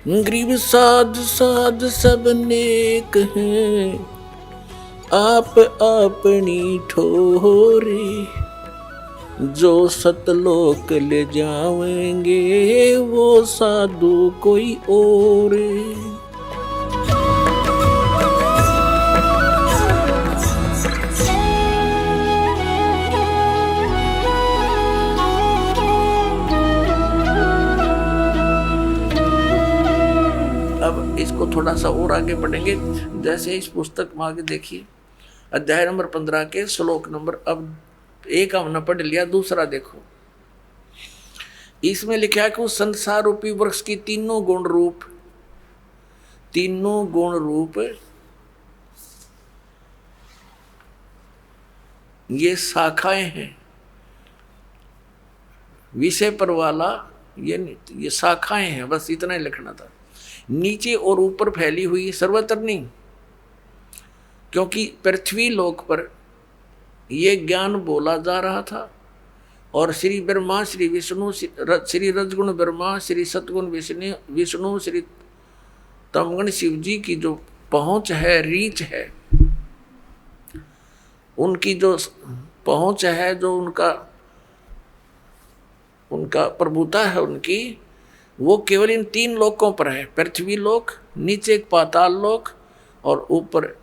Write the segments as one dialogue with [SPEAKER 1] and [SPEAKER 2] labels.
[SPEAKER 1] गरीब साध साध सब नेक हैं, आप अपनी ठोरे, जो सतलोक ले जावेंगे वो साधु कोई और। अब इसको थोड़ा सा और आगे बढ़ेंगे। जैसे इस पुस्तक में आगे देखिए, अध्याय नंबर 15 के श्लोक नंबर, अब एक हमने पढ़ लिया, दूसरा देखो। इसमें लिखा है कि उस संसार रूपी वृक्ष की तीनों गुण रूप ये शाखाएं हैं। विषय पर वाला ये शाखाएं हैं, बस इतना ही लिखना था। नीचे और ऊपर फैली हुई, सर्वत्र नहीं, क्योंकि पृथ्वी लोक पर ये ज्ञान बोला जा रहा था और श्री ब्रह्मा, श्री विष्णु, श्री रजगुण ब्रह्मा, श्री सतगुण विष्णु, श्री तमगुण शिव जी की जो पहुंच है, रीच है, उनकी जो पहुंच है, जो उनका प्रभुता है उनकी, वो केवल इन तीन लोकों पर है। पृथ्वी लोक, नीचे पाताल लोक और ऊपर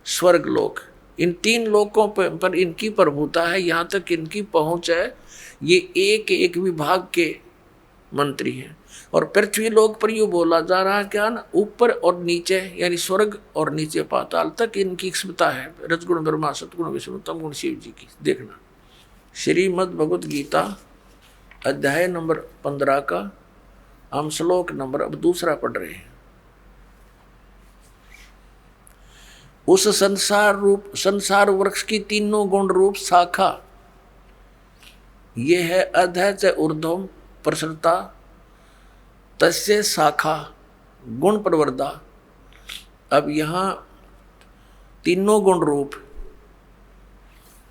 [SPEAKER 1] स्वर्ग लोक। इन तीन लोकों पर इनकी प्रभुता है, यहाँ तक इनकी पहुँच है। ये एक एक विभाग के मंत्री हैं। और पृथ्वी लोक पर यूँ बोला जा रहा है क्या ना, ऊपर और नीचे यानी स्वर्ग और नीचे पाताल तक इनकी क्षमता है। रजगुण ब्रह्मा, सतगुण विष्णु, तमगुण शिव जी की। देखना, श्रीमद् भगवत गीता अध्याय नंबर 15 का हम श्लोक नंबर अब दूसरा पढ़ रहे हैं। उस संसार वृक्ष की तीनों गुण रूप शाखा, ये है अधः च ऊर्ध्वम प्रसरता तस्य शाखा गुण प्रवर्धा। अब यहाँ तीनों गुण रूप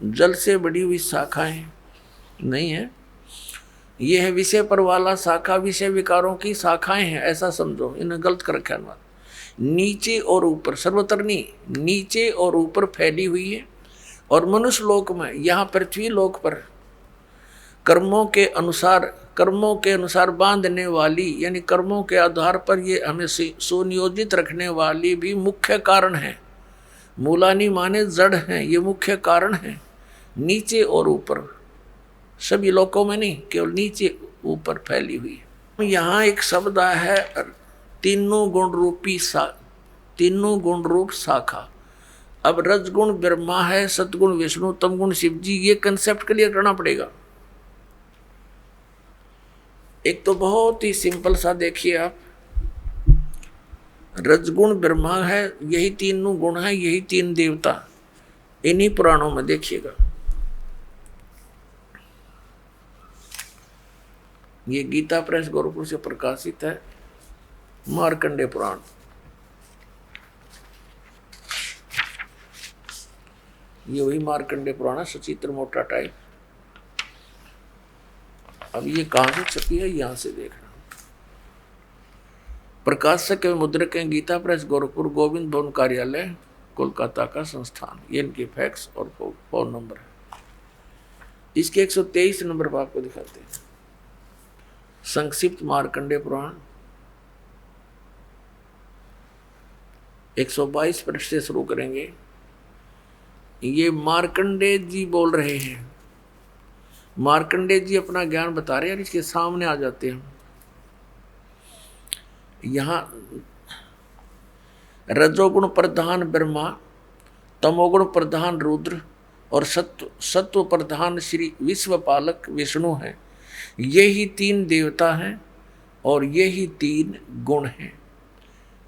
[SPEAKER 1] जल से बड़ी हुई शाखाएं नहीं है, ये है विषय पर वाला शाखा, विषय विकारों की शाखाएं हैं, ऐसा समझो। इन्हें गलत कर रखा है। नीचे और ऊपर, सर्वत्र नहीं, नीचे और ऊपर फैली हुई है। और मनुष्य लोक में, यहाँ पृथ्वी लोक पर कर्मों के अनुसार बांधने वाली, यानी कर्मों के आधार पर ये हमें सुनियोजित रखने वाली भी मुख्य कारण है। मूलानी माने जड़ हैं, ये मुख्य कारण है। नीचे और ऊपर, सभी लोकों में नहीं, केवल नीचे ऊपर फैली हुई है। यहाँ एक शब्द है तीनों गुण रूप शाखा। अब रजगुण ब्रह्मा है, सतगुण विष्णु, तमगुण शिव जी, ये कंसेप्ट क्लियर करना पड़ेगा। एक तो बहुत ही सिंपल सा देखिए आप, रजगुण ब्रह्मा है, यही तीनों गुण है, यही तीन देवता, इन्हीं पुराणों में देखिएगा। ये गीता प्रेस गोरखपुर से प्रकाशित है, मार्कंडेय पुराण। ये वही मार्कंडेय पुराण है, सचित्र मोटा टाइप। अब ये कहाँ से छपी है, यहाँ से देखना। प्रकाशक एवं मुद्रक हैं, गीता प्रेस गोरखपुर, गोविंद भवन कार्यालय, कोलकाता का संस्थान। ये इनके फैक्स और फोन नंबर है। इसके 123 नंबर पर आपको दिखाते हैं। संक्षिप्त मार्कंडेय पुराण 122 पृष्ठ से शुरू करेंगे। ये मार्कंडेय जी बोल रहे हैं, मार्कंडेय जी अपना ज्ञान बता रहे हैं, इसके सामने आ जाते हैं। यहाँ रजोगुण प्रधान ब्रह्मा, तमोगुण प्रधान रुद्र और सत्व प्रधान श्री विश्वपालक विष्णु हैं। यही तीन देवता हैं और यही तीन गुण हैं।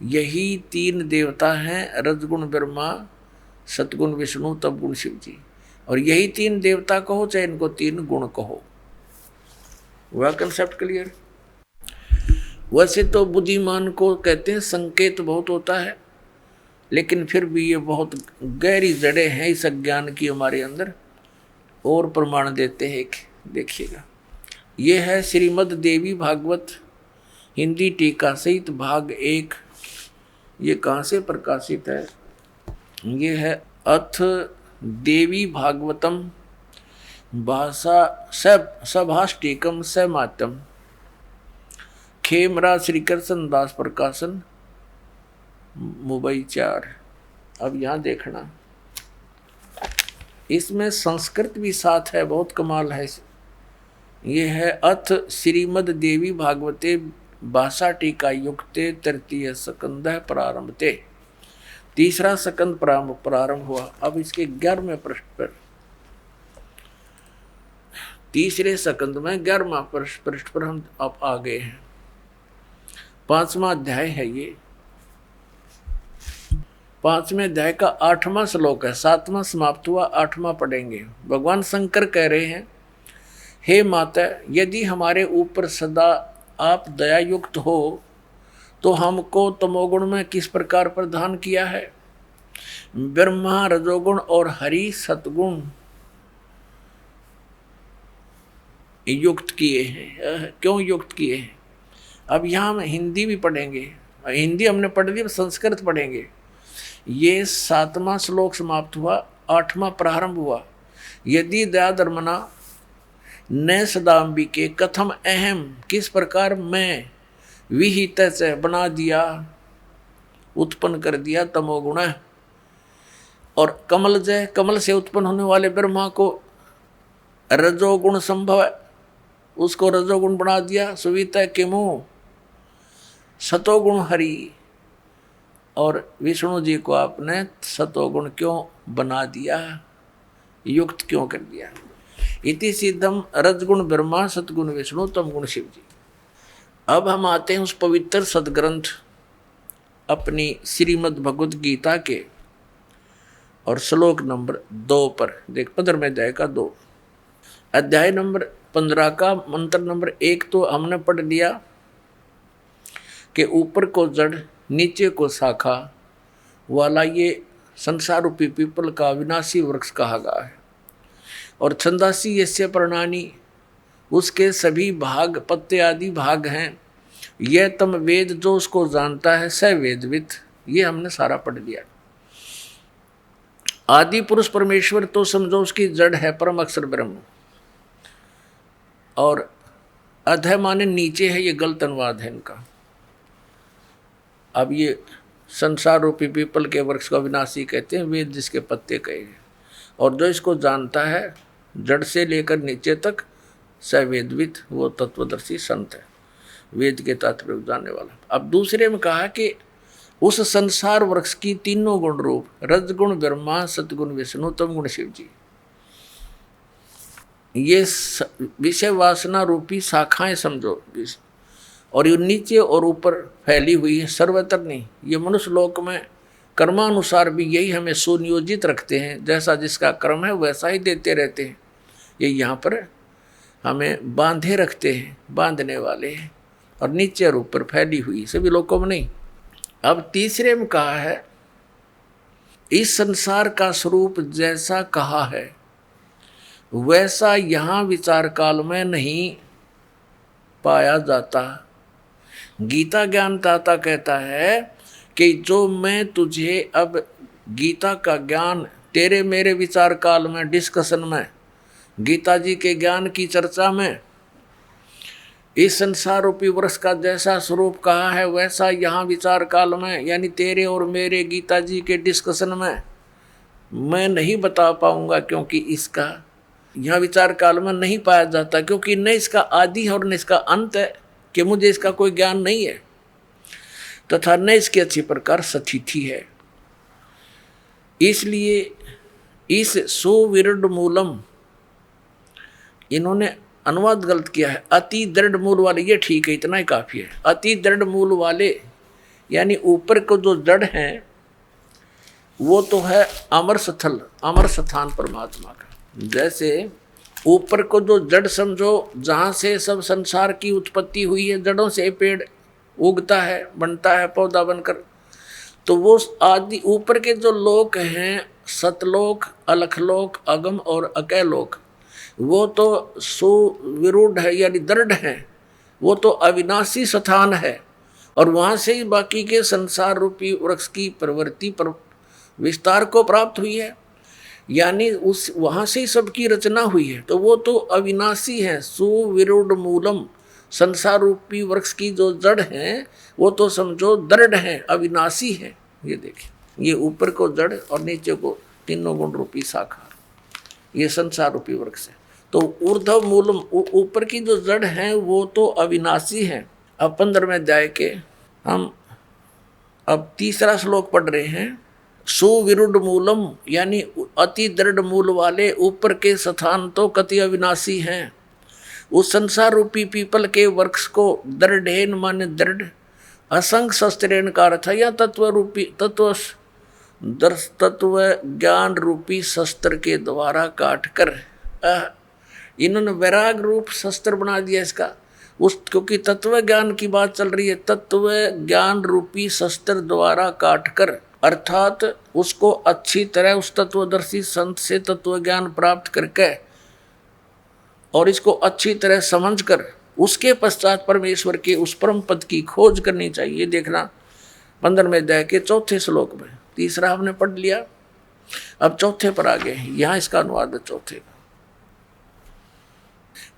[SPEAKER 1] यही तीन देवता हैं, रजगुण ब्रह्मा, सतगुण विष्णु, तमगुण शिव जी। और यही तीन देवता कहो चाहे इनको तीन गुण कहो। वह कंसेप्ट क्लियर। वैसे तो बुद्धिमान को कहते हैं संकेत बहुत होता है, लेकिन फिर भी ये बहुत गहरी जड़ें हैं इस अज्ञान की हमारे अंदर। और प्रमाण देते हैं, देखिएगा। ये है श्रीमद् देवी भागवत हिंदी टीका सहित भाग 1। ये कहाँ से प्रकाशित है? ये है अथ देवी भागवतम भाषा सभाष्टिकम समातम, खेमरा श्री कृष्ण दास प्रकाशन, मुंबई 4। अब यहाँ देखना, इसमें संस्कृत भी साथ है, बहुत कमाल है। ये है अथ श्रीमद देवी भागवते भाषा टीका युक्ते तृतीय स्कंद प्रारंभते, तीसरा स्कंद प्रारंभ हुआ। अब इसके 11वें पृष्ठ पर, तीसरे स्कंद में 11वां पृष्ठ पर हम अब आ गए हैं। 5वां अध्याय है ये। 5वें अध्याय का 8वां श्लोक है, 7वां समाप्त हुआ, 8वां पढ़ेंगे। भगवान शंकर कह रहे हैं, हे माता, यदि हमारे ऊपर सदा आप दयायुक्त हो तो हमको तमोगुण में किस प्रकार प्रदान किया है? ब्रह्मा रजोगुण और हरि सतगुण युक्त किए हैं। क्यों युक्त किए हैं? अब यहाँ हम हिंदी भी पढ़ेंगे, हिंदी हमने पढ़ ली, संस्कृत पढ़ेंगे। ये 7वां श्लोक समाप्त हुआ, 8वां प्रारंभ हुआ। यदि दया धर्मना न सदाम्बिके कथम अहम, किस प्रकार मैं विहित से बना दिया, उत्पन्न कर दिया तमोगुण। और कमल जय, कमल से उत्पन्न होने वाले ब्रह्मा को रजोगुण संभव है, उसको रजोगुण बना दिया। सुविता के मुँह सतोगुण हरि, और विष्णु जी को आपने सतोगुण क्यों बना दिया, युक्त क्यों कर दिया? इति सिद्धम रजगुण ब्रह्मा सतगुण विष्णु तम गुण शिव जी। अब हम आते हैं उस पवित्र सदग्रंथ अपनी श्रीमद् भगवद गीता के, और श्लोक नंबर 2 पर देख, 15वें अध्याय का 2। अध्याय नंबर 15 का मंत्र नंबर 1 तो हमने पढ़ लिया कि ऊपर को जड़ नीचे को शाखा वाला ये संसार रूपी पीपल का विनाशी वृक्ष कहा गया है। और छंदासी यस्य प्रणानी, उसके सभी भाग पत्ते आदि भाग हैं। यह तम वेद, जो उसको जानता है, स वेदवित। ये हमने सारा पढ़ लिया। आदि पुरुष परमेश्वर तो समझो उसकी जड़ है परम अक्षर ब्रह्म, और अधः माने नीचे है, ये गलत अनुवाद है इनका। अब ये संसार रूपी पीपल के वृक्ष का विनाशी कहते हैं, वेद जिसके पत्ते कहे हैं। और जो इसको जानता है जड़ से लेकर नीचे तक, सवेदवित, वो तत्वदर्शी संत है, वेद के तात्पर्य जानने वाला। अब दूसरे में कहा कि उस संसार वृक्ष की तीनों गुण रूप, रजगुण ब्रह्मा सतगुण विष्णु तम गुण शिव जी, ये विषय वासना रूपी शाखाएं समझो, और ये नीचे और ऊपर फैली हुई है, सर्वत्र नहीं। ये मनुष्य लोक में कर्मानुसार भी यही हमें सुनियोजित रखते हैं, जैसा जिसका कर्म है वैसा ही देते रहते हैं। ये यहाँ पर हमें बांधे रखते हैं, बांधने वाले हैं, और नीचे और ऊपर फैली हुई सभी लोगों में नहीं। अब तीसरे में कहा है, इस संसार का स्वरूप जैसा कहा है वैसा यहाँ विचार काल में नहीं पाया जाता। गीता ज्ञानदाता कहता है कि जो मैं तुझे अब गीता का ज्ञान तेरे मेरे विचार काल में, डिस्कशन में, गीता जी के ज्ञान की चर्चा में, इस संसार रूपी वृक्ष का जैसा स्वरूप कहा है वैसा यहाँ विचार काल में, यानी तेरे और मेरे गीता जी के डिस्कशन में मैं नहीं बता पाऊंगा, क्योंकि इसका यहाँ विचार काल में नहीं पाया जाता, क्योंकि न इसका आदि है और न इसका अंत है, कि मुझे इसका कोई ज्ञान नहीं है, तथा न इसकी अच्छी प्रकार सतिथि है। इसलिए इस सुविरुद्ध मूलम, इन्होंने अनुवाद गलत किया है, अति दृढ़ मूल वाले, ये ठीक है, इतना ही काफी है। अति दृढ़ मूल वाले यानी ऊपर को जो जड़ हैं वो तो है अमर स्थल, अमर स्थान परमात्मा का। जैसे ऊपर को जो जड़ समझो, जहाँ से सब संसार की उत्पत्ति हुई है, जड़ों से पेड़ उगता है, बनता है पौधा बनकर, तो वो आदि ऊपर के जो लोक हैं, सतलोक, अलखलोक, अगम और अकैलोक, वो तो सुविरूढ़ है यानी दृढ़ है, वो तो अविनाशी स्थान है, और वहां से ही बाकी के संसार रूपी वृक्ष की प्रवृत्ति पर विस्तार को प्राप्त हुई है, यानी उस वहां से ही सबकी रचना हुई है। तो वो तो अविनाशी है। सुविरूढ़ मूलम, संसार रूपी वृक्ष की जो जड़ है वो तो समझो दृढ़ है, अविनाशी है। ये देखिए, ये ऊपर को जड़ और नीचे को तीनों गुण रूपी शाखा, ये संसार रूपी वृक्ष है। तो ऊर्ध्व मूलम, ऊपर की जो जड़ है वो तो अविनाशी है। अब 15वें अध्याय के हम अब तीसरा श्लोक पढ़ रहे हैं। सुविरूढ़ मूलम, यानी अति दृढ़ मूल वाले ऊपर के स्थान तो कति अविनाशी हैं। उस संसार रूपी पीपल के वृक्ष को दृढ़ेन माने दृढ़, असंग शस्त्रेण का अर्थ है या तत्व रूपी तत्व ज्ञान रूपी शस्त्र के द्वारा काट कर, इन्होंने वैराग रूप शस्त्र बना दिया इसका, उस क्योंकि तत्व ज्ञान की बात चल रही है। तत्व ज्ञान रूपी शस्त्र द्वारा काट कर, अर्थात उसको अच्छी तरह उस तत्वदर्शी संत से तत्व ज्ञान प्राप्त करके और इसको अच्छी तरह समझकर उसके पश्चात परमेश्वर के उस परम पद की खोज करनी चाहिए। देखना 15वें अध्याय के 4थे श्लोक में, तीसरा हमने पढ़ लिया, अब चौथे पर आ गए। यहाँ इसका अनुवाद है चौथे का।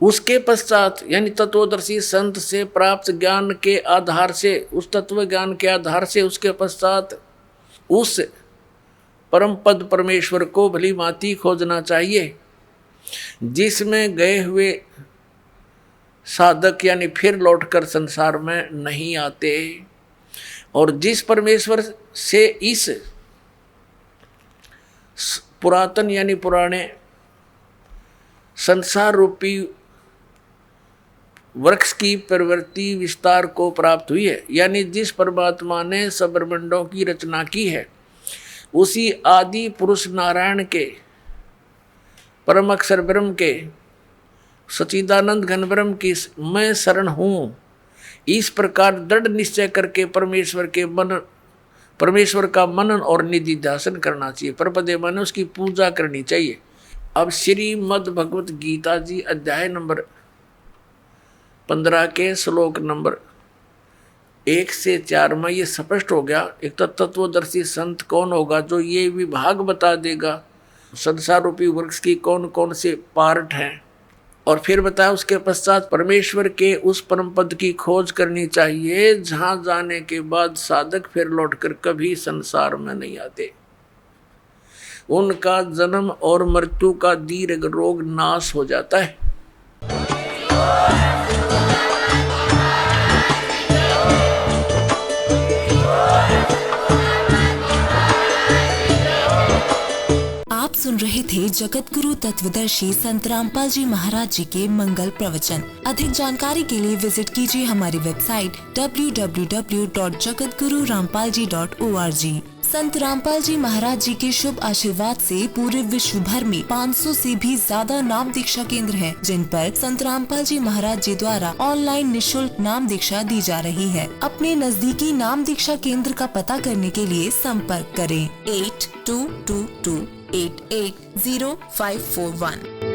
[SPEAKER 1] उसके पश्चात यानी तत्वदर्शी संत से प्राप्त ज्ञान के आधार से, उस तत्व ज्ञान के आधार से उसके पश्चात उस परम पद परमेश्वर को भली भांति खोजना चाहिए, जिसमें गए हुए साधक यानी फिर लौटकर संसार में नहीं आते, और जिस परमेश्वर से इस पुरातन यानी पुराने संसार रूपी वृक्ष की प्रवृत्ति विस्तार को प्राप्त हुई है, यानी जिस परमात्मा ने सब ब्रह्मांडों की रचना की है, उसी आदि पुरुष नारायण के परम अक्षर ब्रह्म के सच्चिदानंद घन ब्रह्म की मैं शरण हूँ, इस प्रकार दृढ़ निश्चय करके परमेश्वर का मनन और निधि ध्यान करना चाहिए। परपदे माने उसकी पूजा करनी चाहिए। अब श्रीमद् भगवत गीता जी अध्याय नंबर 15 के श्लोक नंबर 1 से 4 में ये स्पष्ट हो गया। एक तो तत्वदर्शी संत कौन होगा जो ये विभाग बता देगा संसार रूपी वृक्ष की कौन कौन से पार्ट हैं, और फिर बताया उसके पश्चात परमेश्वर के उस परम पद की खोज करनी चाहिए, जहां जाने के बाद साधक फिर लौटकर कभी संसार में नहीं आते। उनका जन्म और मृत्यु का दीर्घ रोग नाश हो जाता है।
[SPEAKER 2] आप सुन रहे थे जगत गुरु तत्वदर्शी संत रामपाल जी महाराज जी के मंगल प्रवचन। अधिक जानकारी के लिए विजिट कीजिए हमारी वेबसाइट www.jagatgururampalji.org। संत रामपाल जी महाराज जी के शुभ आशीर्वाद से पूरे विश्व भर में 500 से भी ज्यादा नाम दीक्षा केंद्र हैं, जिन पर संत रामपाल जी महाराज जी द्वारा ऑनलाइन निशुल्क नाम दीक्षा दी जा रही है। अपने नजदीकी नाम दीक्षा केंद्र का पता करने के लिए संपर्क करें 8222880541।